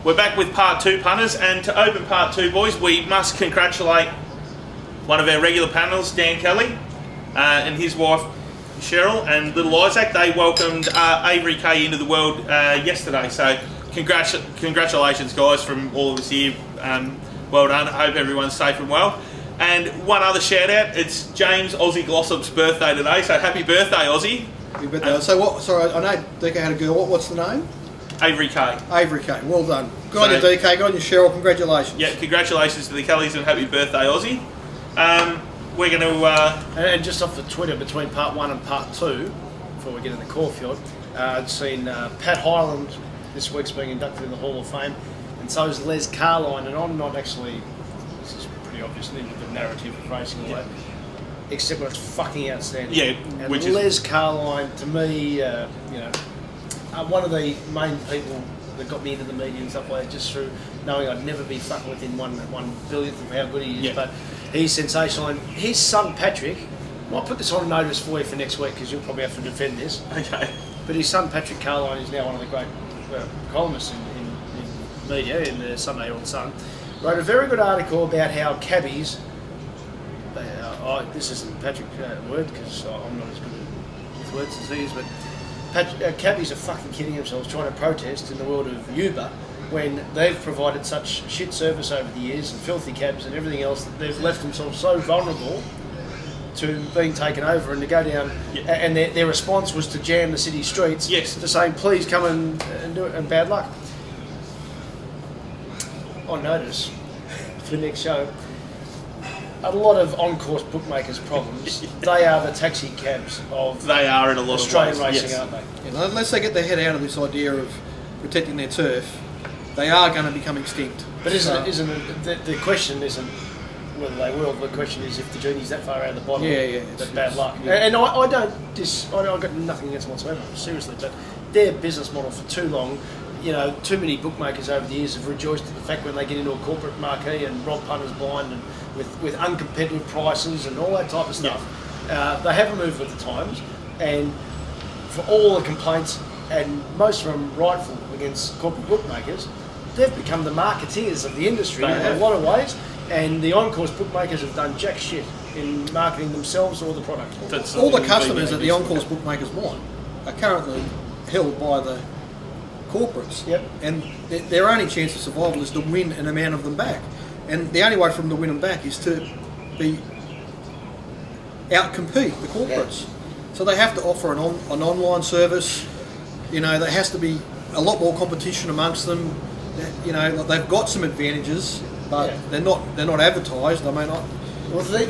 We're back with part 2, punters, and to open part 2, boys, we must congratulate one of our regular panels, Dan Kelly, and his wife Cheryl and little Isaac. They welcomed Avery Kay into the world yesterday, so congratulations, guys, from all of us here. Well done. I hope everyone's safe and well. And one other shout out, it's James Aussie Glossop's birthday today, so happy birthday, Aussie. Happy birthday. So what? Sorry, I know DK had a girl. What's the name? Avery Kay. Avery Kay. Well done. Good on you, DK. Good on you, Cheryl. Congratulations. Yeah, congratulations to the Kellys and happy birthday, Aussie. We're going to... And just off the Twitter, between part 1 and part 2, before we get into Caulfield, I'd seen Pat Hyland this week's being inducted in the Hall of Fame, and so is Les Carline, and I'm not actually... This is pretty obvious with the narrative of racing, all that, except when it's fucking outstanding. Yeah, and which Les Carline, to me, one of the main people that got me into the media and stuff like that, just through knowing I'd never be fucking within one billionth of how good he is. But he's sensational. And his son Patrick, I'll put this on notice for you for next week because you'll probably have to defend this. Okay. But his son Patrick Carline is now one of the great columnists in media in the Sunday Herald Sun. Wrote a very good article about how cabbies. This isn't Patrick's word because I'm not as good with words as he is, but. Cabbies are fucking kidding themselves trying to protest in the world of Uber when they've provided such shit service over the years and filthy cabs and everything else that they've left themselves so vulnerable to being taken over and to go down. And their response was to jam the city streets to saying, please come and do it, and bad luck. On notice for next show, a lot of on-course bookmakers' problems. They are the taxi cabs of they are in a lot Australian of ways. racing, aren't they? Yeah, unless they get their head out of this idea of protecting their turf, they are going to become extinct. But the question isn't whether they will. The question is if the genie's that far out of the bottle. That's bad luck. Yeah. And I got nothing against them whatsoever, seriously. But their business model for too long. Too many bookmakers over the years have rejoiced at the fact when they get into a corporate marquee and rob punters blind and with uncompetitive prices and all that type of stuff. They haven't moved with the times, and for all the complaints, and most of them rightful against corporate bookmakers, they've become the marketeers of the industry in a lot of ways, and the on-course bookmakers have done jack shit in marketing themselves or the product. All the customers that the on-course bookmakers want are currently held by the corporates, and their only chance of survival is to win an amount of them back, and the only way for them to win them back is to out-compete the corporates. So they have to offer an online service. There has to be a lot more competition amongst them. They've got some advantages, but they're not advertised. I mean,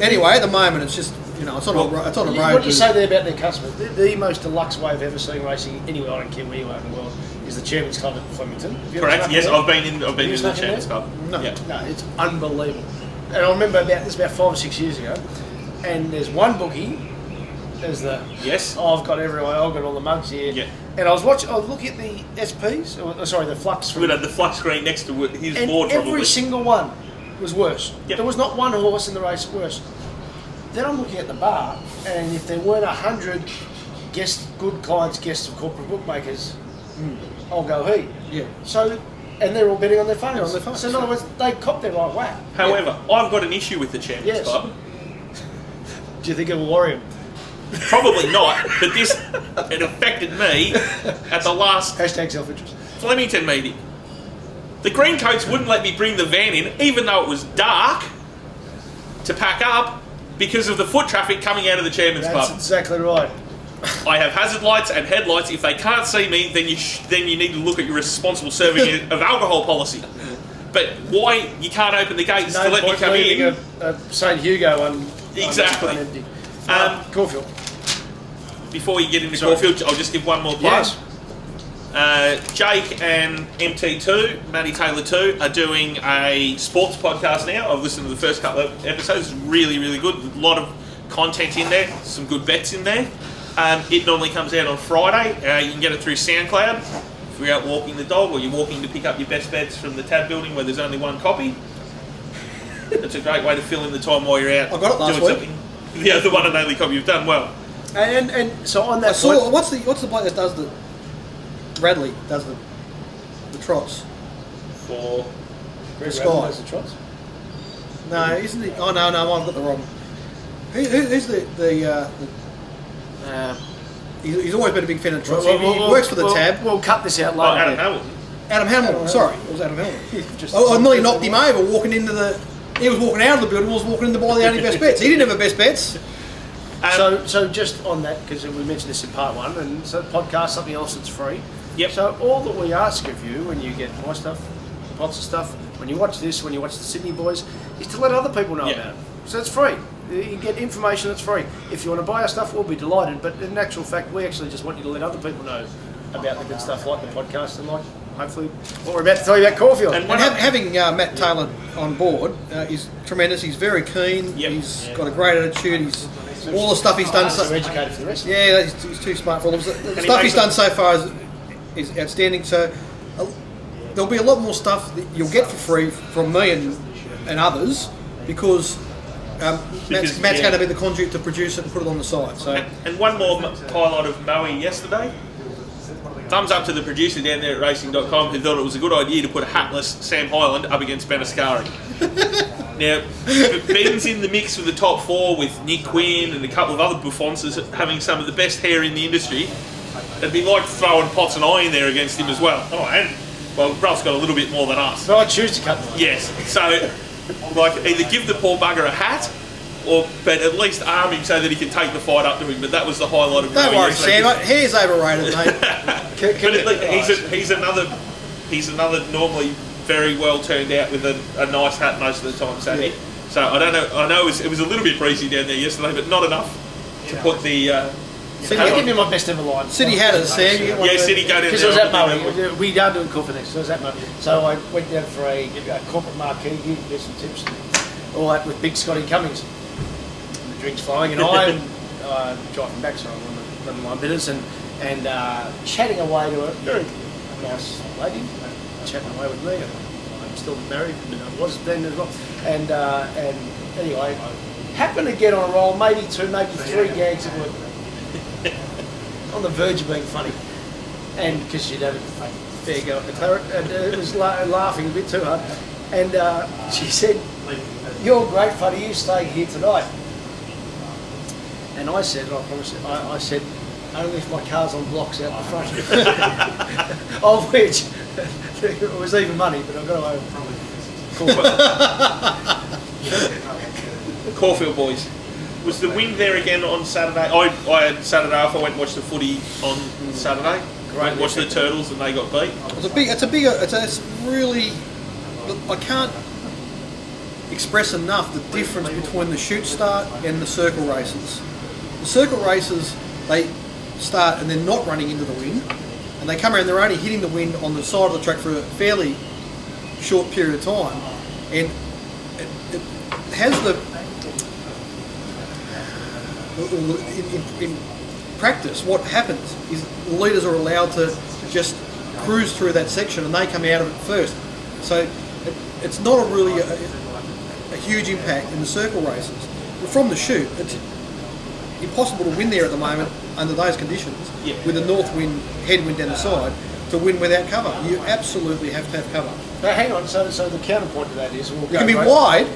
anyway, at the moment it's just it's on a road. What do you say there about their customers? The most deluxe way I've ever seen racing anywhere, I don't care where you are in the world, is the Chairman's Club at Flemington. Correct. Yes, I've been in the Chairman's Club. No, it's unbelievable. And I remember about 5 or 6 years ago, and there's one bookie. There's the I've got everywhere. I've got all the mugs here. Yeah. And I was looking at the SPs. The flux. We had the flux screen next to his and board. Every single one was worse. Yep. There was not one horse in the race worse. Then I'm looking at the bar, and if there weren't 100 good clients, guests of corporate bookmakers, I'll go he. Yeah. So, and they're all betting on their phones. So in other words, they copped their right whack. However, I've got an issue with the Champions Club. Do you think it will worry him? Probably not, but it affected me at the last #self-interest Flemington meeting. The Greencoats wouldn't let me bring the van in, even though it was dark, to pack up because of the foot traffic coming out of the Chairman's Club. That's exactly right. I have hazard lights and headlights. If they can't see me, then you need to look at your responsible serving of alcohol policy. But why you can't open the gates to let me come in? A St Hugo one. Exactly. Caulfield. Before you get into Caulfield, I'll just give one more plug. Jake and MT2, Matty Taylor 2, are doing a sports podcast now. I've listened to the first couple of episodes. It's really, really good. A lot of content in there, some good bets in there. It normally comes out on Friday. You can get it through SoundCloud. If you're out walking the dog or you're walking to pick up your best bets from the Tab building where there's only one copy, it's a great way to fill in the time while you're out I got it last doing week. something. The one and only copy. You've done well. And so on that point... What's the bloke that does the... Radley does the trots. for. Greg Sky. Raven knows the trots. No, isn't it? Oh no, I've got the wrong. Who's he's always been a big fan of trots. He works for the Tab. We'll cut this out Oh, later. Adam Hamilton. Adam Hamilton. Sorry, it was Adam Hamilton. Just- I nearly knocked him over walking into the. He was walking out of the building. I was walking in to buy the only best bets. He didn't have a best bets. So just on that, because we mentioned this in part one, and so podcast, something else that's free. Yep. So all that we ask of you when you get my stuff, lots of stuff, when you watch this, when you watch the Sydney boys, is to let other people know Yep. about it. So it's free. You get information that's free. If you want to buy our stuff, we'll be delighted. But in actual fact, we actually just want you to let other people know about the good stuff, like the podcast and like hopefully what we're about to tell you about Caulfield. And And having Matt Taylor on board is tremendous. He's very keen. Yep. He's got a great attitude. He's all the stuff he's done. So educated for the rest. Yeah, he's too smart for all of it. The he stuff makes he's done so far is outstanding. So there'll be a lot more stuff that you'll get for free from me and others because Matt's yeah. going to be the conduit to produce it and put it on the site. So And one more highlight of Moe yesterday. Thumbs up to the producer down there at racing.com who thought it was a good idea to put a hatless Sam Hyland up against Ben Ascari. Now, Ben's in the mix with the top four with Nick Quinn and a couple of other buffonces having some of the best hair in the industry. It'd be like throwing Potts and I in there against him as well. Oh, and, well, Ruff's got a little bit more than us. But I choose to cut them. Yes, so, like, either give the poor bugger a hat but at least arm him so that he can take the fight up to him. But that was the highlight of don't Moe worry, yesterday. Sam. Hair's overrated, mate. But he's another normally very well turned out with a nice hat most of the time, Sammy. Yeah. So I don't know. I know it was a little bit breezy down there yesterday, but not enough to put the. I'll give you my best ever line. City Hatters, Sam. You get one Yeah, of the- City go down Because there. I was at Moe. We are doing Caulfield next, so I was at Moe. So I went down for a corporate marquee, get some tips, all that with Big Scotty Cummings. And the drinks flowing, and I'm driving back, so I'm on the line bidders and chatting away to a very nice lady, chatting away with me. I'm still married, and I was then as well. And anyway, happened to get on a roll, maybe two, maybe three gags that were on the verge of being funny, and because she'd had a fair go at the claret, and it was laughing a bit too hard, and she said, "You're great, funny. You stay here tonight." And I said, I promise you, I said, only if my car's on blocks out the front, of which it was even money, but I've got to Caulfield boys. Was the wind there again on Saturday? I had Saturday off. I went and watched the footy on Saturday. Great. Watched the Turtles and they got beat. It's really. I can't express enough the difference between the shoot start and the circle races. The circle races, they start and they're not running into the wind, and they come around. They're only hitting the wind on the side of the track for a fairly short period of time, and it has the. In practice, what happens is the leaders are allowed to just cruise through that section and they come out of it first. So it's not a huge impact in the circle races. But from the chute, it's impossible to win there at the moment under those conditions with a north wind, headwind down the side to win without cover. You absolutely have to have cover. Now hang on, so the counterpoint to that is... You can be wide,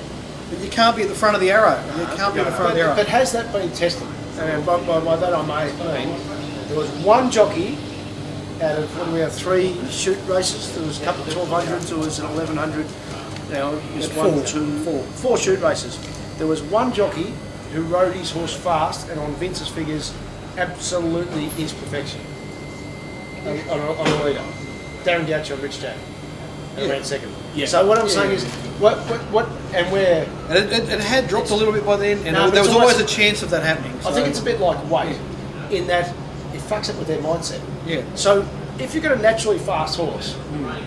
but you can't be at the front of the arrow. You can't be at the front of the arrow. But has that been tested? And by that I mean, there was one jockey out of, what do we have, 3 shoot races. There was a couple of 1200s, there was an 1100. Now, just four shoot races. There was one jockey who rode his horse fast, and on Vince's figures, absolutely is perfection. On a leader. Darren Goucher and Rich Jack. And ran second. Yeah. So what I'm saying is, what, and where... And it had dropped a little bit by then, and No, there was it's always almost- a chance of that happening. I think it's a bit like weight, in that it fucks up with their mindset. Yeah. So if you've got a naturally fast horse,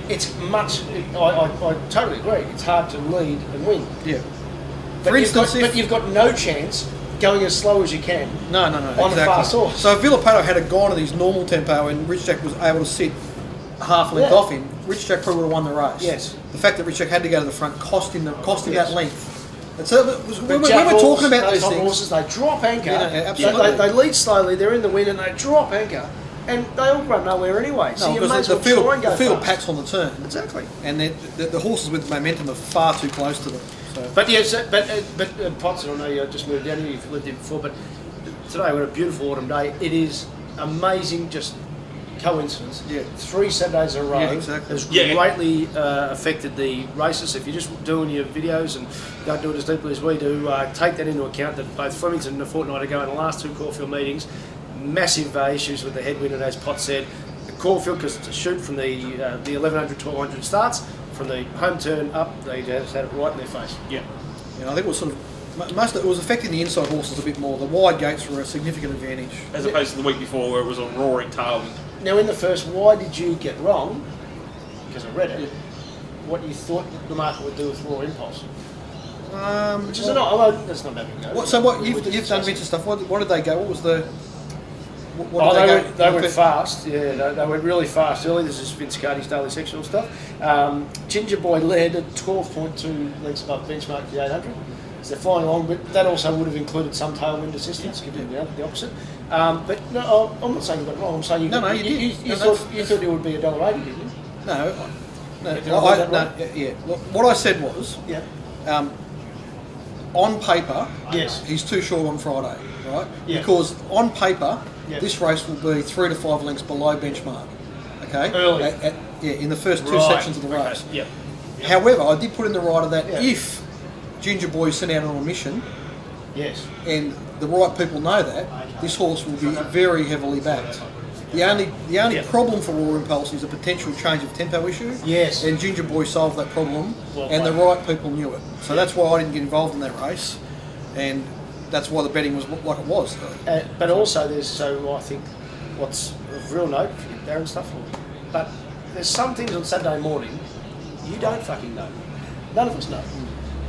it's much. I totally agree. It's hard to lead and win. Yeah. But, For instance, but you've got no chance going as slow as you can. No, on exactly. a fast horse. So if Villapato had gone at his normal tempo and Rich Jack was able to sit half length off him, Rich Jack probably would have won the race. Yes. The fact that Rich Jack had to go to the front cost him that length. And so when we're Jackals, talking about those these top things, horses, they drop anchor. Yeah, absolutely. They lead slowly. They're in the wind and they drop anchor. And they all run nowhere anyway. So No, you may because as the well try and go field, the field fast. packs on the turn, Exactly. and the horses with momentum are far too close to them. So. But yes, but Potts, I know you just moved down here, you've lived here before, but today we're a beautiful autumn day. It is amazing, just coincidence. Yeah. 3 Saturdays in a row Yeah, exactly. has Yeah. greatly affected the races. If you're just doing your videos and don't do it as deeply as we do, take that into account that both Flemington and a fortnight ago in the last 2 Caulfield meetings, massive issues with the headwind, and as Potts said, the Caulfield, because it's a shoot from the 1100, 1200 starts, from the home turn up, they just had it right in their face. Yeah. You know, I think it was sort of it was affecting the inside horses a bit more. The wide gates were a significant advantage. As opposed to the week before where it was a roaring tailwind. Now, in the first, why did you get wrong? Because I read it. What you thought the market would do with raw impulse, which is that's not having go. So what you've done vintage stuff? What did they go? What was the? They went fast. Yeah, they went really fast early. This is Vince Cardi's daily sectional stuff. Ginger Boy led at 12.2 lengths above benchmark for the 800. So they're flying along, but that also would have included some tailwind assistance, giving the opposite. But no, I'm not saying you got it wrong. I'm saying you thought it would be $1.80, didn't you? No. Yeah. Look, what I said was, Yeah. on paper, Yes. he's too short on Friday, right? Yeah. Because on paper, Yeah. this race will be 3 to 5 lengths below benchmark. Okay. Early. In the first 2 Right. sections of the race. Okay. Yep. However, I did put in the rider that Yeah. if Ginger Boy sent out on a mission, Yes. and the right people know that, this horse will be very heavily backed. The only Yeah. problem for Raw Impulse is a potential change of tempo issue. Yes. And Ginger Boy solved that problem, Well and the played. right people knew it. So that's why I didn't get involved in that race, and that's why the betting was like it was. But also, I think what's of real note, Darren stuff, but there's some things on Saturday morning you don't fucking know. None of us know.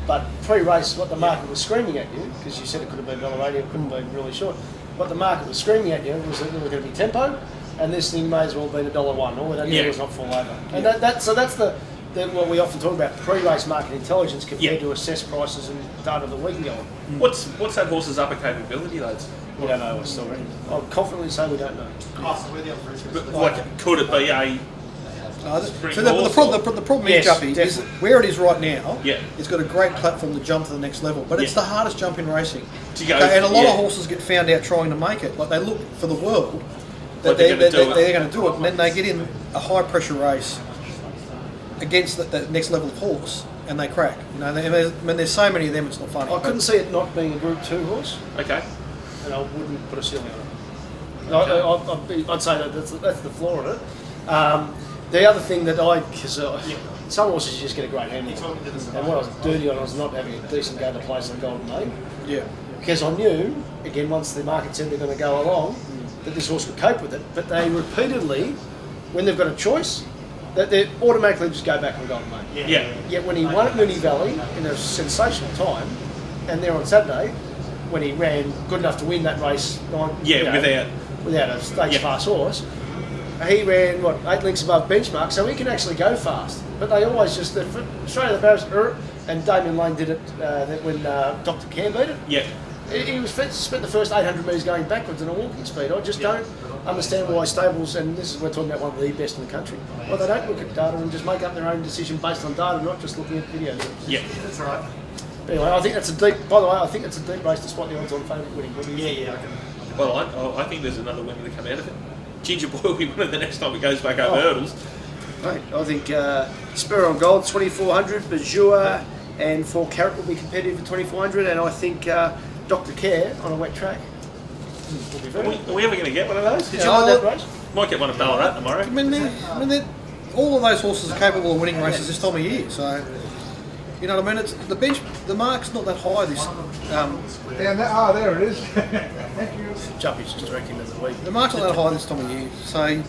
But pre-race, what the market was screaming at you, because you said it could have been $1.80, it couldn't have been really short. What the market was screaming at you was that there was going to be tempo, and this thing may as well have been $1.01, or that deal was not fall over. And that's what we often talk about, pre-race market intelligence compared to assess prices and data that we can go on. What's that horse's upper capability, lads? We don't know, still. I'll confidently say we don't know. Like, could it be a... The problem is, Yes, Juppy, is definitely. where it is right now, Yeah. it's got a great platform to jump to the next level, but it's the hardest jump in racing. To go, And a lot yeah. of horses get found out trying to make it. Like, they look for the world that Like they're they're gonna going to do it, and then they get in a high pressure race against the next level of horse, and they crack. You know, there's so many of them, it's not funny. I couldn't see it not being a Group 2 horse, Okay. and I wouldn't put a ceiling on it. I'd say that's the flaw in it. The other thing that some horses you just get a great handle on. And what I was dirty on was not having a decent go to place on Golden Maid. Yeah. Because I knew, again, once the market said they're going to go along, that this horse could cope with it. But they repeatedly, when they've got a choice, that they automatically just go back on Golden Maid. Yeah. Yet when he won at Moonee Valley in a sensational time, and there on Saturday, when he ran good enough to win that race, without a stage fast horse, he ran 8 lengths above benchmark, so he can actually go fast. But they always just straight to the barriers, and Damien Lane did it when Dr. Care beat it. Yeah. He was spent the first 800 metres going backwards in a walking speed. I just don't understand why stables, and this is we're talking about one of the best in the country, well, they don't look at data and just make up their own decision based on data, not just looking at videos. Yeah. That's right. Anyway, I think that's a deep. By the way, I think it's a deep race despite the odds-on favourite winning. Yeah. Well, I think there's another winner to come out of it. Ginger Boy will be winner the next time it goes back over hurdles. Right. I think Spur on Gold 2400, Bajua and 4 Carat will be competitive at 2400, and I think Dr. Care on a wet track will be very good. Are we ever going to get one of those? Did you like that race? Might get one at Ballarat tomorrow. I mean, all of those horses are capable of winning races this time of year. So, you know what I mean? It's the mark's not that high this. There it is. Thank you. Juppy's just directing them the week. The mark's not that high this time of year. So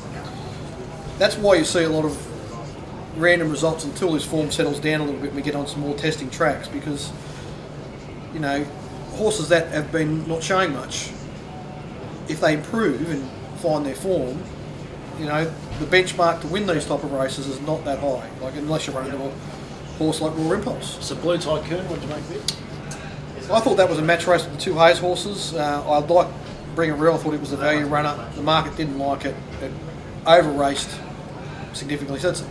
that's why you see a lot of random results until his form settles down a little bit and we get on some more testing tracks, because, you know, horses that have been not showing much, if they improve and find their form, you know, the benchmark to win these type of races is not that high. Like, unless you're running a horse like Raw Impulse. So Blue Tycoon, what did you make of it? I thought that was a match race with the 2 Hayes horses. I like Bring a Real, I thought it was a value runner. The market didn't like it. It over-raced significantly. So it's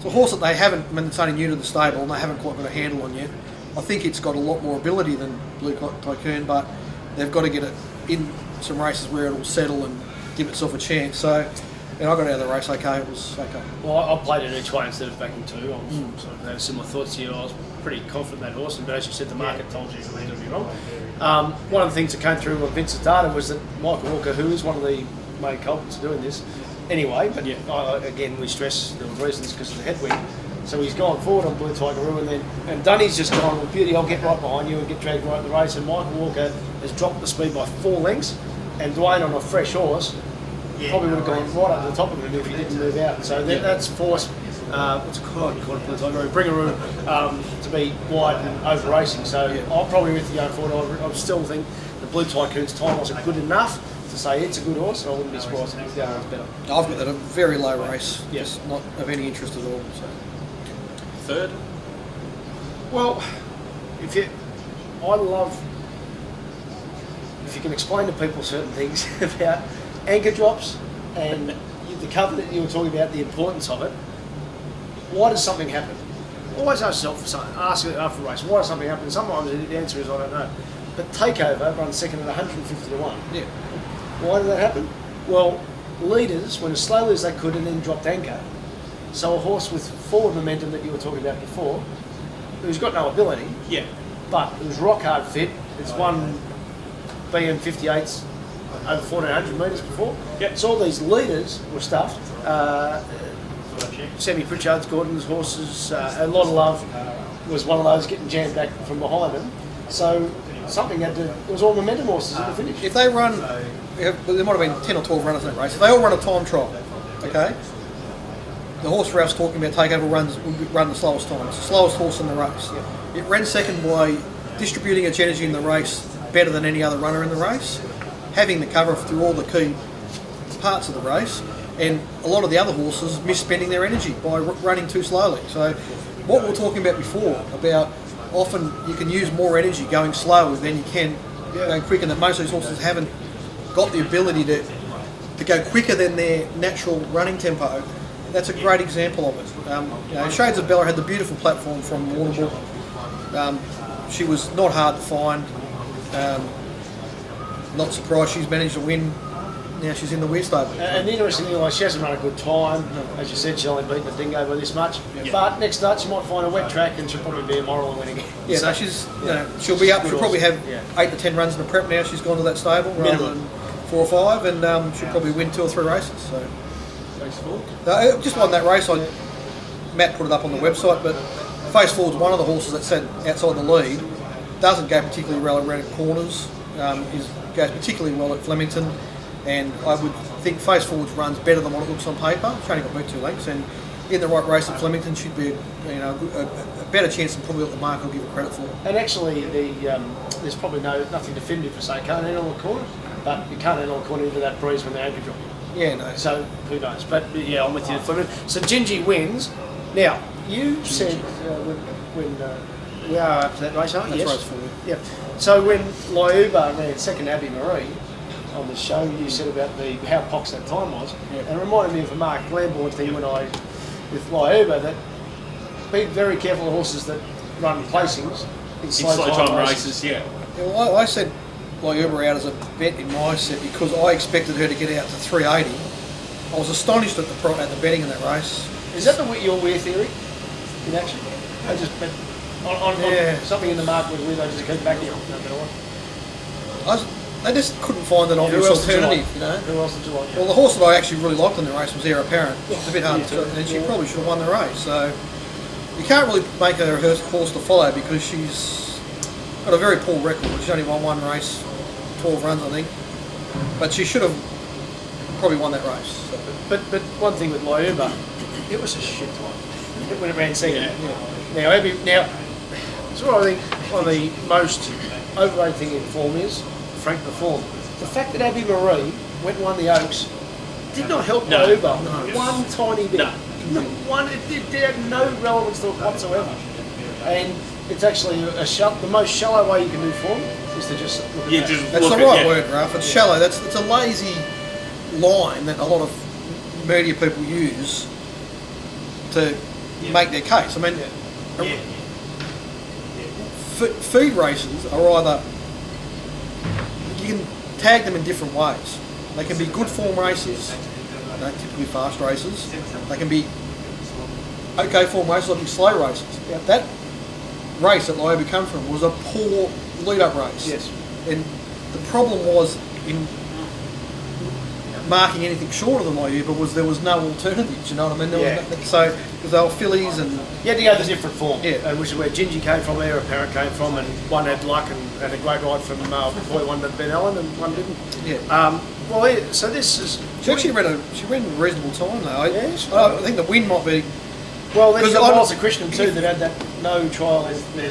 a horse that they haven't, I mean, it's only new to the stable and they haven't quite got a handle on yet. I think it's got a lot more ability than Blue Tycoon, but they've got to get it in some races where it'll settle and give itself a chance. So, and I got out of the race okay, it was okay. Well, I played it each way instead of backing two. I was sort of had similar thoughts to you. I was pretty confident in that horse, and as you said, the market told you it was going to be wrong. One of the things that came through with Vince's data was that Michael Walker, who is one of the main culprits of doing this anyway, but again, we stress there were reasons because of the headwind. So he's gone forward on Blue Tigeroo, and Dunny's just gone, well, beauty, I'll get right behind you and get dragged right in the race. And Michael Walker has dropped the speed by 4 lengths, and Dwayne on a fresh horse probably would have gone right up to the top of him if he didn't move out. So that's forced, what's it called? Blue Tigeroo, Bringaroo, to be wide and over racing. So I'm probably with you going forward. I still think the Blue Tycoon's time wasn't good enough to say it's a good horse, and I wouldn't be surprised if the other one's better. I've got that a very low race, just not of any interest at all. So. Third? Well, if you can explain to people certain things about anchor drops and the cover that you were talking about, the importance of it. Why does something happen? Always ask yourself, ask it after a race, why does something happen? Sometimes the answer is I don't know. But Takeover runs second at 150 to 1. Yeah. Why did that happen? Well, leaders went as slowly as they could and then dropped anchor. So a horse with forward momentum that you were talking about before, who's got no ability, but it was rock hard fit. It's won BM 58s over 1400 metres before. So all these leaders were stuffed. Sammy Pritchard's, Gordon's horses, a lot of love was one of those getting jammed back from behind them. So something had to. It was all momentum horses at the finish. If they run, there might have been 10 or 12 runners in that race. If they all run a time trial, okay. The horse Ralph's talking about, Takeover, will run the slowest time. It's the slowest horse in the race. It ran second by distributing its energy in the race better than any other runner in the race, having the cover through all the key parts of the race, and a lot of the other horses misspending their energy by running too slowly. So what we were talking about before, about often you can use more energy going slower than you can going quicker, and that most of these horses haven't got the ability to go quicker than their natural running tempo. That's a great example of it. Shades of Bella had the beautiful platform from Warrnambool. She was not hard to find. Not surprised she's managed to win. Now she's in the Weir stable. And interestingly, she hasn't run a good time. As you said, she's only beaten the Dingo by this much. But next start, she might find a wet track and she'll probably be a moral and winning. Yeah, so she's, she'll be up. She'll probably have 8 to 10 runs in the prep now. She's gone to that stable rather than 4 or 5, and she'll probably win 2 or 3 races. So. Just on that race, Matt put it up on the website, but Face Forward's one of the horses that sat outside the lead. Doesn't go particularly well around corners. Goes particularly well at Flemington, and I would think Face Forward's runs better than what it looks on paper. She's only got beat 2 lengths, and in the right race at Flemington, she'd be a better chance than probably what the market will give her credit for. And actually, there's probably nothing definitive for say can't handle the corner, but you can't handle the corner into that breeze when the anchor drop. Yeah, no. So who knows? But yeah, I'm with you. So Gingy wins. Now you said when we are up to that race, aren't we? That's race 4. Yeah. So when Lyuba ran second Abbey Marie on the show, you said about how pox that time was, and it reminded me of a Mark Lambourne thing when I with Lyuba that be very careful of horses that run placings in slow time races. Well, I said Lyuba out as a bet in my set because I expected her to get out to 380. I was astonished at the betting in that race. Is that your Weir theory in action? I just bet on something in the market with Weir, they just keep backing up. I just couldn't find an obvious alternative. Who else did you like? Well, the horse that I actually really liked in the race was Heir Apparent. It's a bit hard to, and she probably should have won the race. So you can't really make her horse to follow because she's got a very poor record. She's only won 1 race. 12 runs, I think, but she should have probably won that race. So. But one thing with Lyuba, it was a shit time when it ran second. Now, so what I think one of the most overrated thing in form is Frank the form. The fact that Abbey Marie went and won the Oaks did not help Lyuba one tiny bit. Not one. It had no relevance to it whatsoever. And it's actually the most shallow way you can do form is to just look at that. That's the right word, Ralph. It's shallow. It's a lazy line that a lot of media people use to make their case. I mean, feed races are either, you can tag them in different ways. They can be good form races, typically fast races. They can be okay form races, like slow races. That race that Liobu come from was a poor lead-up race. Yes. And the problem was in marking anything shorter than Liobu was there was no alternatives, you know what I mean? So, because they were fillies and... You had to go the different form, yeah. Which is where Gingy came from, where Apparent came from, and one had luck and had a great ride from Boy One to Ben Allen, and one didn't. Yeah. So this is... She actually ran a reasonable time, though. Yeah, I think the win might be... Well, then you've got Miles of Christian too that had that no trial. Yeah,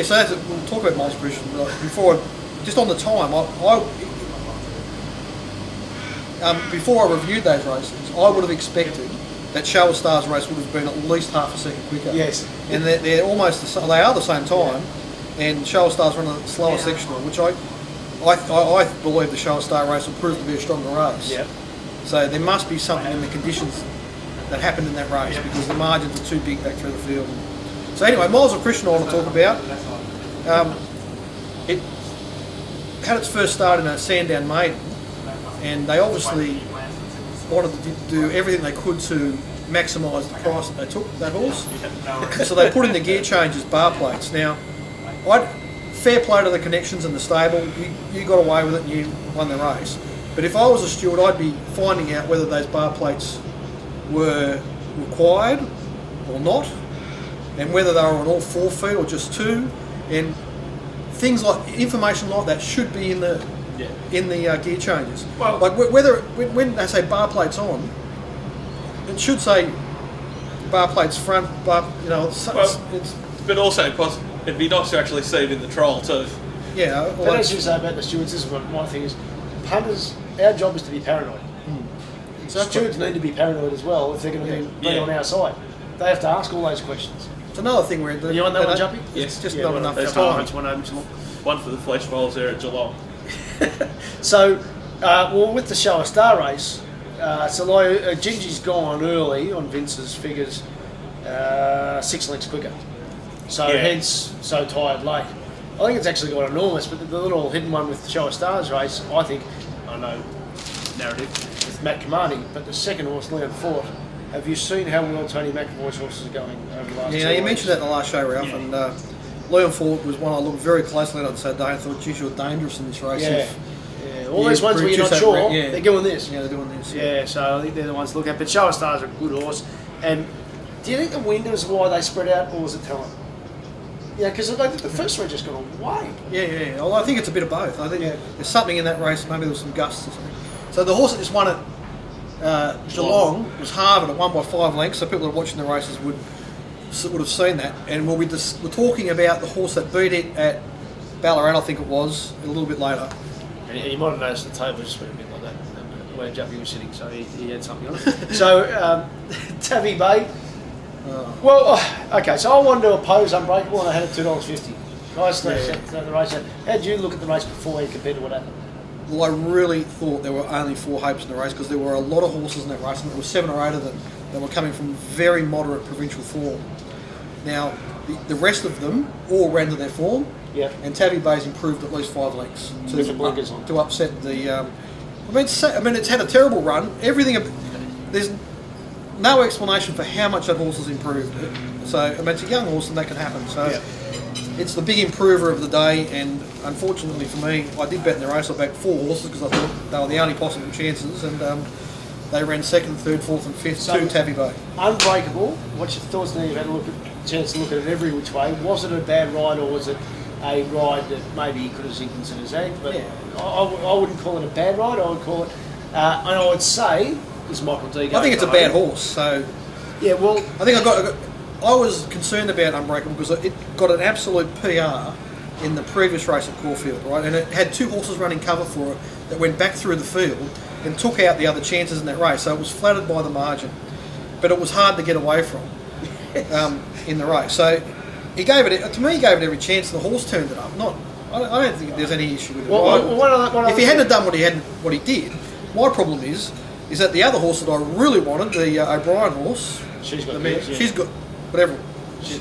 so we'll talk about Miles Christian before. Just on the time, before I reviewed those races, I would have expected that Show of Stars race would have been at least half a second quicker. Yes, and they're almost they are the same time, and Show of Stars run a slower sectional, which I believe the Show of Star race will prove to be a stronger race. Yeah. So there must be something in the conditions that happened in that race because the margins are too big back through the field. So anyway, Miles of Christian I want to talk about. It had its first start in a Sandown Maiden, and they obviously wanted to do everything they could to maximise the price that they took that horse. So they put in the gear changes, bar plates. Now, fair play to the connections in the stable. You got away with it and you won the race. But if I was a steward, I'd be finding out whether those bar plates were required or not, and whether they were on all 4 feet or just 2, and things like information like that should be in the gear changes. Well, like whether when they say bar plates on, it should say bar plates front, bar. You know, it's but also it'd be nice to actually see it in the trial too. Yeah. Well, as you say about the stewards, this is what my thing is. Punters, our job is to be paranoid. Exactly. Stewards need to be paranoid as on if they're going to be on our side. They have to ask all those questions. It's another thing where you want that one, Jockey? It's just not enough time. One for the flesh files there at Geelong. So, with the Show of Star race, Gingy's gone early on Vince's figures, 6 lengths quicker. So hence, so tired late. I think it's actually got enormous, but the little hidden one with the Show of Stars race, I think, I know, narrative, with Matt Kamani, but the second horse, Leon Fort, have you seen how well Tony McAvoy's horses are going over the last 2 you weeks? mentioned that in the last show, Ralph, and Leon Fort was one I looked very closely at on Saturday and thought, geez, you're dangerous in this race. All those ones where you're not sure, they're doing this. Yeah, they're doing this. Yeah, so I think they're the ones to look at. But Show of Stars are a good horse. And do you think the wind is why they spread out, or was it talent? Yeah, because I think the first race just got away. Yeah. Well, I think it's a bit of both. I think there's something in that race. Maybe there was some gusts or something. So the horse that just won at Geelong was Harvard. It won by 5 lengths. So people that are watching the races would have seen that. And we're talking about the horse that beat it at Ballarat, I think it was, a little bit later. And you might have noticed the table just went a bit like that where Jockey was sitting, so he had something on it. So, Tabby Bay. Well, okay, so I wanted to oppose Unbreakable and I had it $2.50. Nice the race. How did you look at the race before you compared to what happened? Well, I really thought there were only 4 hopes in the race because there were a lot of horses in that race, and there were 7 or 8 of them that were coming from very moderate provincial form. Now, the rest of them all ran to their form, and Tabby Bay's improved at least 5 lengths to upset the. I mean, it's had a terrible run. There's no explanation for how much that horse has improved. So, I mean, it's a young horse and that can happen. So, it's the big improver of the day. And unfortunately for me, I did bet in the race. I backed 4 horses because I thought they were the only possible chances. And they ran 2nd, 3rd, 4th, and 5th to Tabby Bay. Unbreakable. What's your thoughts now? You've had a chance to look at it every which way. Was it a bad ride or was it a ride that maybe he could have zinked into his egg? But I wouldn't call it a bad ride. I would call it, and I would say, is Michael D. I think it's a bad horse. So I think I was concerned about Unbreakable because it got an absolute PR in the previous race at Caulfield, right? And it had 2 horses running cover for it that went back through the field and took out the other chances in that race. So it was flattered by the margin, but it was hard to get away from in the race. So he gave it. To me, he gave it every chance. The horse turned it up. I don't think there's any issue with it. If he hadn't done what he did, my problem is that the other horse that I really wanted, the O'Brien horse, she's got she's got whatever. She's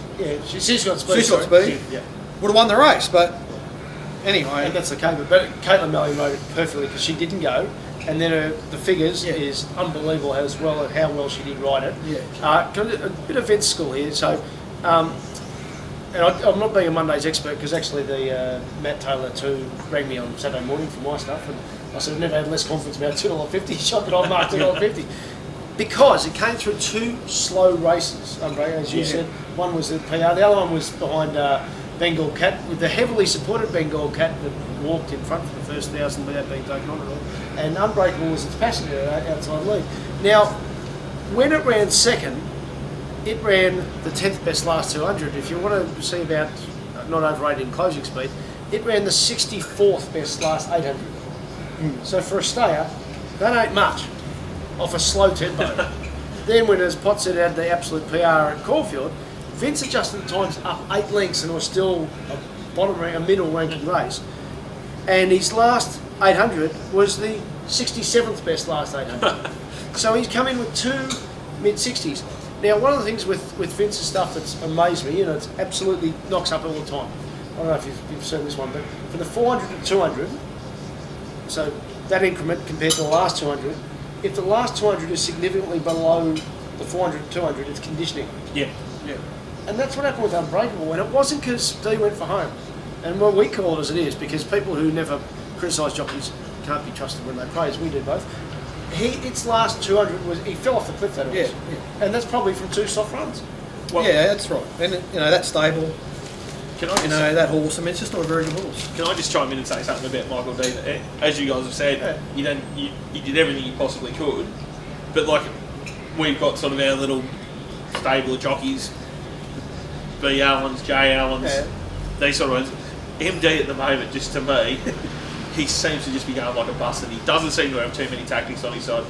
got speed. She's got speed. Would have won the race, but anyway. And that's the case. But Caitlin Melly rode it perfectly because she didn't go. And then the figures is unbelievable as well at how well she did ride it. Yeah. Got a bit of vet school here, so and I'm not being a Monday's expert because actually the Matt Taylor too rang me on Saturday morning for my stuff, and I said I've never had less confidence about $2.50 shot that I marked $2.50 because it came through two slow races. Andre, as you said, one was the PR, the other one was behind Bengal Cat with the heavily supported Bengal Cat that walked in front for the first 1,000 without being taken on at all. And Unbreakable was its passenger outside lead. Now, when it ran second, it ran the 10th best last 200. If you want to see about not overrated in closing speed, it ran the 64th best last 800. So for a stayer, that ain't much off a slow tempo. Then when, as Pot said, had the absolute PR at Caulfield, Vince adjusted the times up 8 lengths and it was still a middle ranking race. And his last 800 was the 67th best last 800. So he's come in with two mid-60s. Now, one of the things with Vince's stuff that's amazed me, it absolutely knocks up all the time. I don't know if you've seen this one, but for the 400 and 200, so that increment compared to the last 200, if the last 200 is significantly below the 400 and 200, it's conditioning. Yeah. And that's what happened with Unbreakable, and it wasn't because D went for home. And what we call it as it is, because people who never criticise jockeys can't be trusted when they praise. We do both. Its last 200 he fell off the cliff that horse. And that's probably from 2 soft runs. Well, yeah, that's right. And that stable, can I that horse. I mean, it's just not a very good horse. Can I just chime in and say something about Michael D? As you guys have said, you did everything you possibly could, but like we've got sort of our little stable of jockeys, B Allens, J Allens, these sort of ones. MD at the moment, just to me, he seems to just be going like a bus, and he doesn't seem to have too many tactics on his side.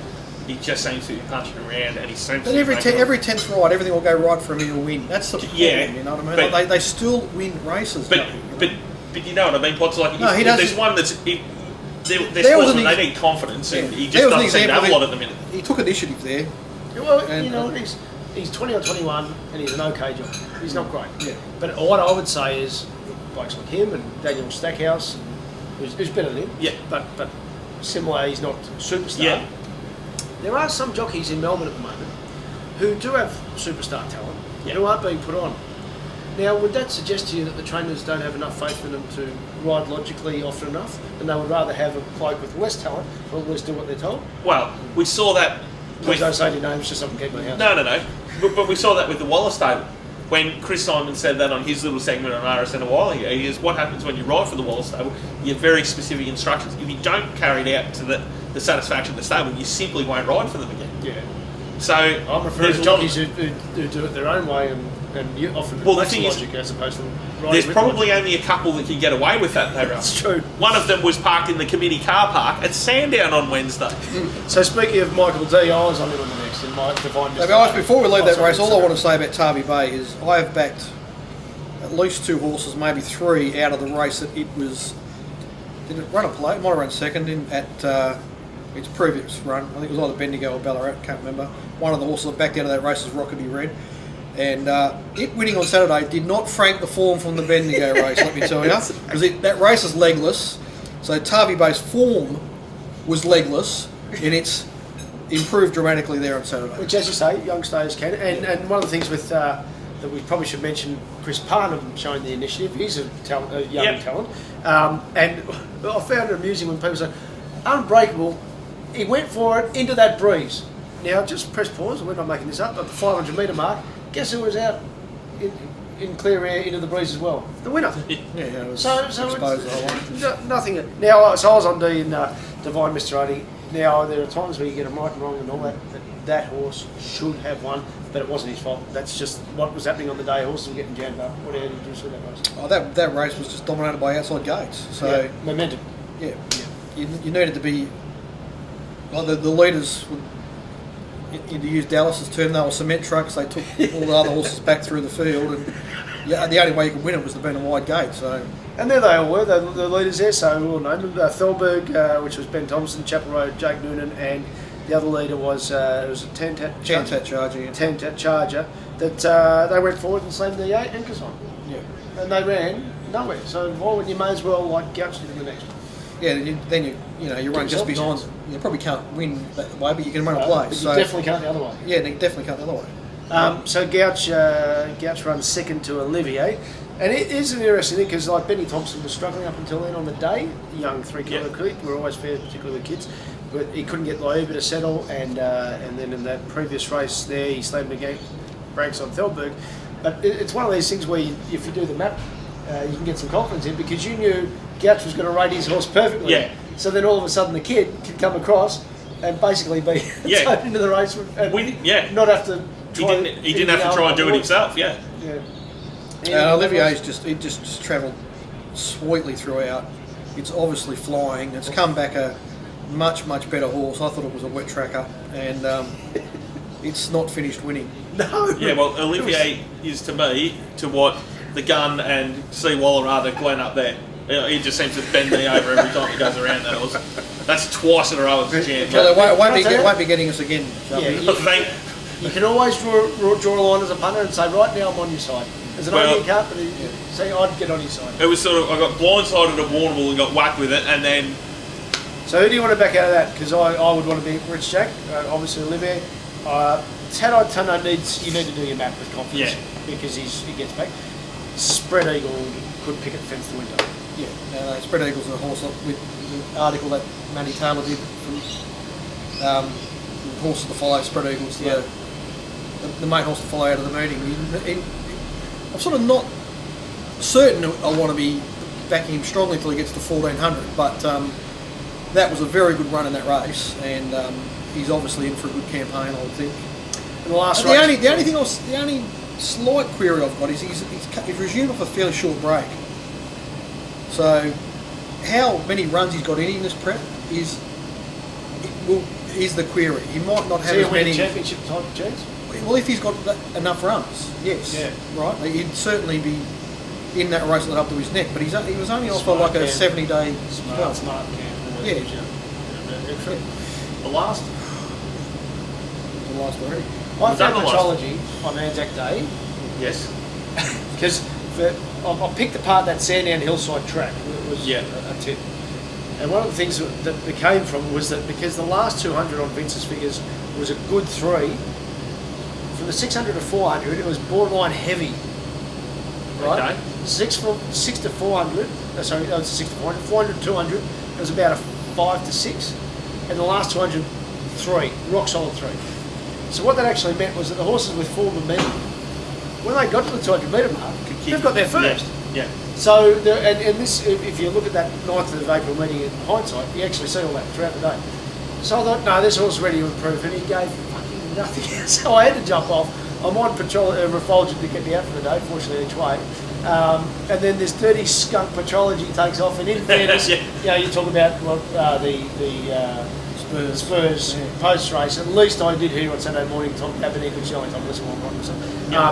He just seems to be punching around, and he seems but to every 10th ride, everything will go right for him, he'll win. That's the problem, you know what I mean? But, they still win races. But you know what I mean? Pot's like, if there's one that's... They're sportsmen, they need confidence, and he just doesn't seem to have a lot at the minute. He took initiative there. Well, he's 20 or 21, and he's an okay jockey. He's not great. Yeah. But what I would say is, blokes like him and Daniel Stackhouse, who's better than him, but similar, he's not superstar. Yeah. There are some jockeys in Melbourne at the moment who do have superstar talent, who aren't being put on. Now, would that suggest to you that the trainers don't have enough faith in them to ride logically often enough, and they would rather have a bloke with less talent, or at least do what they're told? Well, we saw that... Please don't say your names, just so I can keep my house. No. But we saw that with the Wallace stable. When Chris Simon said that on his little segment on RSN a while ago, he goes, what happens when you ride for the Wallace stable? You have very specific instructions. If you don't carry it out to the satisfaction of the stable, you simply won't ride for them again. Yeah. So I'm referring to jockeys who do it their own way and you often the logic as opposed to riding. There's probably only a couple that can get away with that, though. That's true. One of them was parked in the committee car park at Sandown on Wednesday. So speaking of Michael D, I was on him on the next in my divine. Guys, before we leave that race, all I want to say about Tabby Bay is I have backed at least 2 horses, maybe 3 out of the race that it was. Did it run a plate? It might have run second at its previous run. I think it was either Bendigo or Ballarat, can't remember. One of the horses that backed out of that race was Rockaby Red. And it winning on Saturday did not frank the form from the Bendigo race, let me tell you. Because that race is legless. So Tabby Bay's form was legless, and it's improved dramatically there on Saturday. Which, as you say, young stayers can. And one of the things with that we probably should mention, Chris Parnham showing the initiative. He's a young talent. And I found it amusing when people say, Unbreakable, he went for it into that breeze. Now, just press pause, we're not making this up, at the 500 metre mark, guess who was out in clear air into the breeze as well? The winner. It was so exposed nothing. Now, so I was on D in Divine Mr. Odie. Now, there are times where you get them right and wrong and all that. That horse should have won, but it wasn't his fault. That's just what was happening on the day. Horses were getting jammed up. What did you see that race? Oh, that race was just dominated by outside gates. So momentum. Yeah. You needed to be... Like the leaders would... To use Dallas's term, they were cement trucks. They took all the other horses back through the field, and yeah, the only way you could win it was to be in a wide gate. So And there they all were, the leaders there, so we'll name them. Thelberg, which was Ben Thompson, Chapel Road, Jake Noonan, and the other leader was it was a 10-tat Charger. Yeah. 10-tat Charger, that they went forward and slammed the anchors on. Yeah. And they ran nowhere, so why wouldn't you may as well like gouch it in the next one? Yeah, then you run just behind. You probably can't win that way, but you can run a But place. you definitely can't the other way. Yeah, you definitely can't the other way. So Gouch runs second to Olivier, and it is an interesting thing because like Benny Thompson was struggling up until then on the day, the young 3 kilo creek. We're always fair, particularly with kids, but he couldn't get the Uber to settle, and then in that previous race there he slammed the brakes on Thelberg. But it's one of these things where if you do the map, you can get some confidence in because you knew Gouch was going to rate his horse perfectly. Yeah. So then all of a sudden the kid could come across and basically be thrown into the race and not have to. He didn't have to try and do it himself. Yeah. Olivier's just travelled sweetly throughout. It's obviously flying. It's come back a much better horse. I thought it was a wet tracker, and it's not finished winning. No. Yeah. Well, Olivier is to me to what the Gun and C. Waller are to Glenn up there. He just seems to bend me over every time he goes around that horse. That's twice in a row as a champ. Well, it won't be getting us again. Yeah, you can always draw a line as a punter and say, right now I'm on your side. As an idea, you can't, but say I'd get on your side. It was sort of, I got blindsided at Warrnambool and got whacked with it, and then... So who do you want to back out of that? Because I would want to be Rich Jack, obviously Olivier. Tad-Eye Tunno you need to do your map with confidence because he gets back. Spread Eagle could pick at fence to winter. Yeah, Spread Eagle's a horse with the article that Matty Taylor did from horses to follow. Spread Eagle's the main horse to follow out of the meeting. I'm sort of not certain I want to be backing him strongly until he gets to 1400, but that was a very good run in that race, and he's obviously in for a good campaign, I would think. And the last race, the only slight query I've got is he's resumed off a fairly short break. So, how many runs he's got in this prep is the query. He might not have as many championship type chance. Well, if he's got enough runs, yes, right. He'd certainly be in that race up to his neck. But he was only off for like a 70-day. Smart camp. The last already. I found Metrology on Anzac Day. Yes. Because I picked apart that Sandown hillside track. It was a tip. And one of the things that came from was that because the last 200 on Vince's figures was a good 3, from the 600 to 400 it was borderline heavy. Right? Okay. 6 to 400, sorry, that was 6 to 400, 400 to 200, it was about a 5 to 6. And the last 200, 3, rock solid 3. So what that actually meant was that the horses with full momentum, when they got to the 200 metre mark, they've got there first. Yeah. So, and this, if you look at that 9th of April meeting in hindsight, you actually see all that throughout the day. So I thought, no, this horse is ready to improve, and he gave fucking nothing. So I had to jump off. I'm on Refulgent to get me out for the day, fortunately each way. And then this dirty skunk Metrology takes off, and in fairness, you talk about the Spurs post-race. At least I did hear on Saturday morning Tom Cabernet, which I don't listen to one,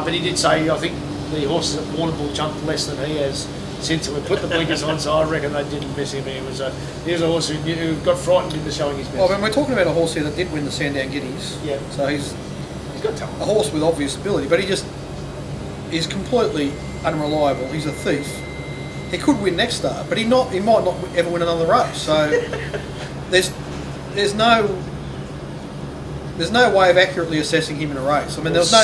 but he did say, I think the horses at Warrnambool jumped less than he has since we put the blinkers on, so I reckon they didn't miss him. He was a horse who got frightened into showing his best. Well, we're talking about a horse here that did win the Sandown Guineas. Yeah. So he's got talent. A horse with obvious ability, but he just is completely unreliable. He's a thief. He could win next start, but he might not ever win another race. So there's no way of accurately assessing him in a race. I mean, there was no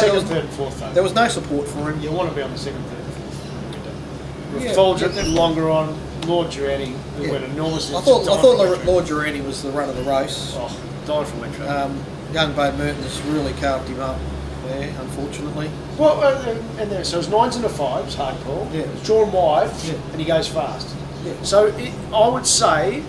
support for him. You want to be on the 2nd, 3rd, 4th. Refulgent, longer on. Lord Durrani, who went enormously. I thought Lord Durrani was the run of the race. Oh, died from wet track. Young Babe Merton's really carved him up there, unfortunately. Well, and there, so it's 9s and a 5s, hard call. Yeah. It's drawn wide, and he goes fast. Yeah. So I would say,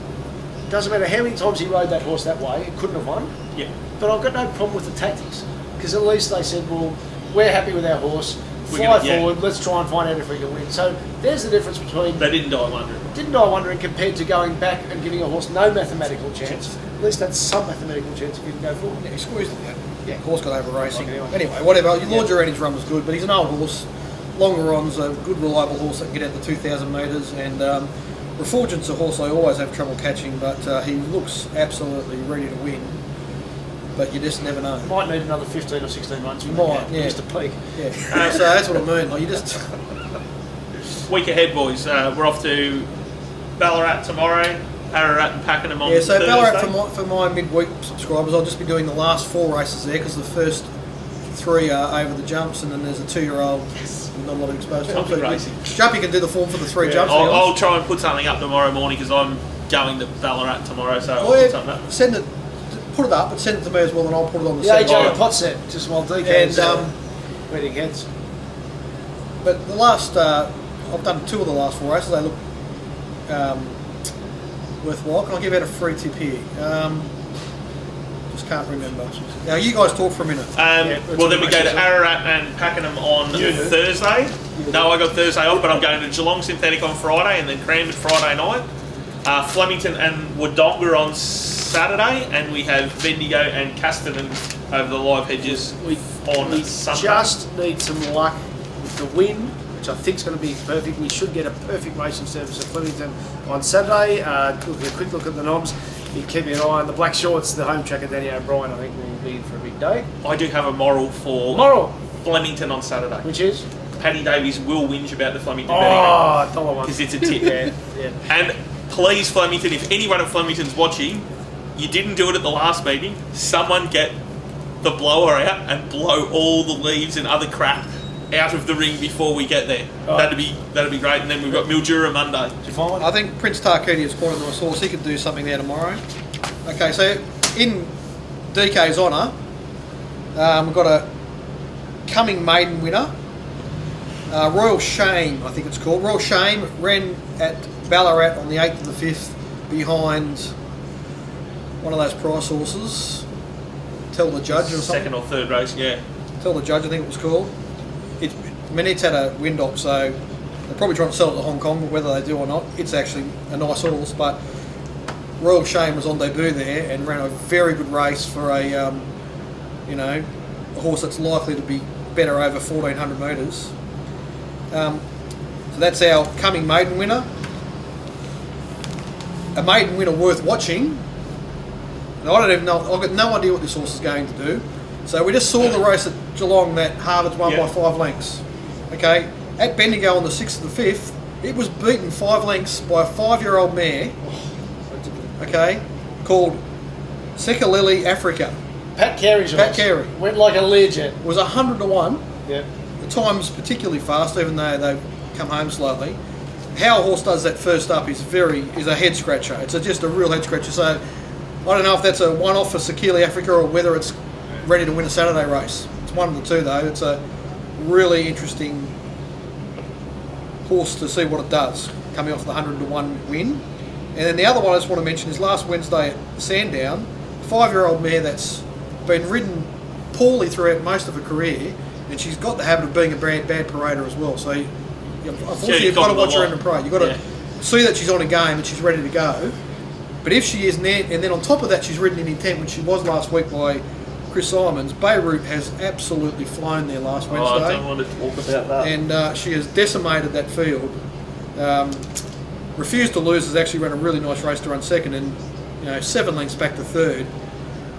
doesn't matter how many times he rode that horse that way, it couldn't have won. Yeah. But I've got no problem with the tactics, because at least they said, well, we're happy with our horse. Fly forward, let's try and find out if we can win. So there's the difference between... They didn't die wondering. Didn't die wondering compared to going back and giving a horse no mathematical chance. At least that's some mathematical chance if you can go forward. Yeah, he squeezed it out. Yeah. Horse got over racing. Anyway, whatever. Lord Durrani's run was good, but he's an old horse. Longeron's a good reliable horse that can get out the 2,000 metres, and Refulgent's a horse I always have trouble catching, but he looks absolutely ready to win. But you just never know. Might need another 15 or 16 months. Might, yeah. Just to peak. Yeah. So that's what I mean. Like you just. Week ahead, boys. We're off to Ballarat tomorrow. Ararat and Pakenham on So Thursday. Ballarat for my midweek subscribers, I'll just be doing the last 4 races there because the first 3 are over the jumps, and then there's a 2-year-old with not a lot of exposure. Jumpy racing. Jumpy can do the form for the 3 jumps. I'll try and put something up tomorrow morning because I'm going to Ballarat tomorrow, so I'll put something up. Send it, put it up, but send it to me as well, and I'll put it on the The set. AJ pot set, just while DK's And wedding heads. but the last, I've done 2 of the last 4 races. They look worthwhile. Can I give out a free tip here? Just can't remember. Now you guys talk for a minute. Well, then we go to Ararat and Pakenham on Thursday. No, I got Thursday off, but I'm going to Geelong Synthetic on Friday, and then Cranbourne Friday night. Flemington and Wodonga on Saturday, and we have Bendigo and Casterton over the live hedges on Sunday. Just need some luck with the win, which I think is going to be perfect. We should get a perfect racing service at Flemington on Saturday. Look, a quick look at the knobs. You keep an eye on the black shorts. The home tracker Danny O'Brien, I think, will be in for a big day. I do have a moral for Flemington on Saturday. Which is? Paddy Davies will whinge about the Flemington $1 one. because it's a tip. Yeah. And please, Flemington, if anyone at Flemington's watching, you didn't do it at the last meeting. Someone get the blower out and blow all the leaves and other crap out of the ring before we get there. Oh. That'd be great. And then we've got Mildura Monday. Did you find one? I think Prince Tarquini is quite a nice horse. He could do something there tomorrow. Okay, so in DK's honour, we've got a coming maiden winner. Royal Shame, I think it's called. Royal Shame ran at Ballarat on the 8th of the 5th behind one of those price horses. Tell the Judge or something. Second or third race, yeah. Tell the Judge, I think it was called. It's had a wind up, so they're probably trying to sell it to Hong Kong, but whether they do or not, it's actually a nice horse. But Royal Shame was on debut there and ran a very good race for a horse that's likely to be better over 1,400 metres. So that's our coming maiden winner. A maiden winner worth watching. Now, I don't even know. I've got no idea what this horse is going to do. So we just saw the race at Geelong that Harvard's won by 5 lengths. Okay, at Bendigo on the 6th of the 5th, it was beaten 5 lengths by a 5-year-old mare. Okay, called Sekaleli Africa. Pat Carey's Pat Carey went like a Learjet. was 100 to 1. Yeah. The time's particularly fast, even though they've come home slowly. How a horse does that first up is a head scratcher. It's just a real head scratcher. So I don't know if that's a one-off for Sekaleli Africa or whether it's ready to win a Saturday race. It's one of the two though. It's a really interesting horse to see what it does coming off the 100 to 1 win. And then the other one I just want to mention is last Wednesday at Sandown, 5-year-old mare that's been ridden poorly throughout most of her career, and she's got the habit of being a bad parader as well. So unfortunately you've got to watch her in the parade. You've got to see that she's on a game and she's ready to go. But if she is, and then on top of that she's ridden in intent, which she was last week by Chris Simons, Beirut has absolutely flown there last Wednesday. I don't want to talk about that. And she has decimated that field. Refused to Lose has actually run a really nice race to run second, and 7 lengths back to third.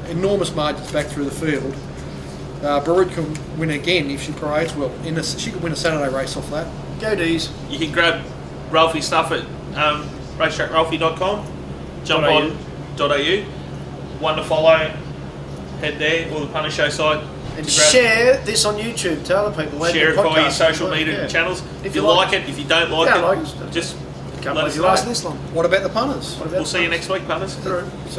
Enormous margins back through the field. Beirut can win again if she parades well. She could win a Saturday race off that. Go D's. You can grab Ralphie's stuff at racetrackralphie.com. Jump on .au. One to follow. Head there, or the Punter Show site. And share this on YouTube to other people. Share it via your social media channels. If you like it, if you don't like it, just can't let us you know. last this long. What about the punters? We'll see you next week, punters. Through.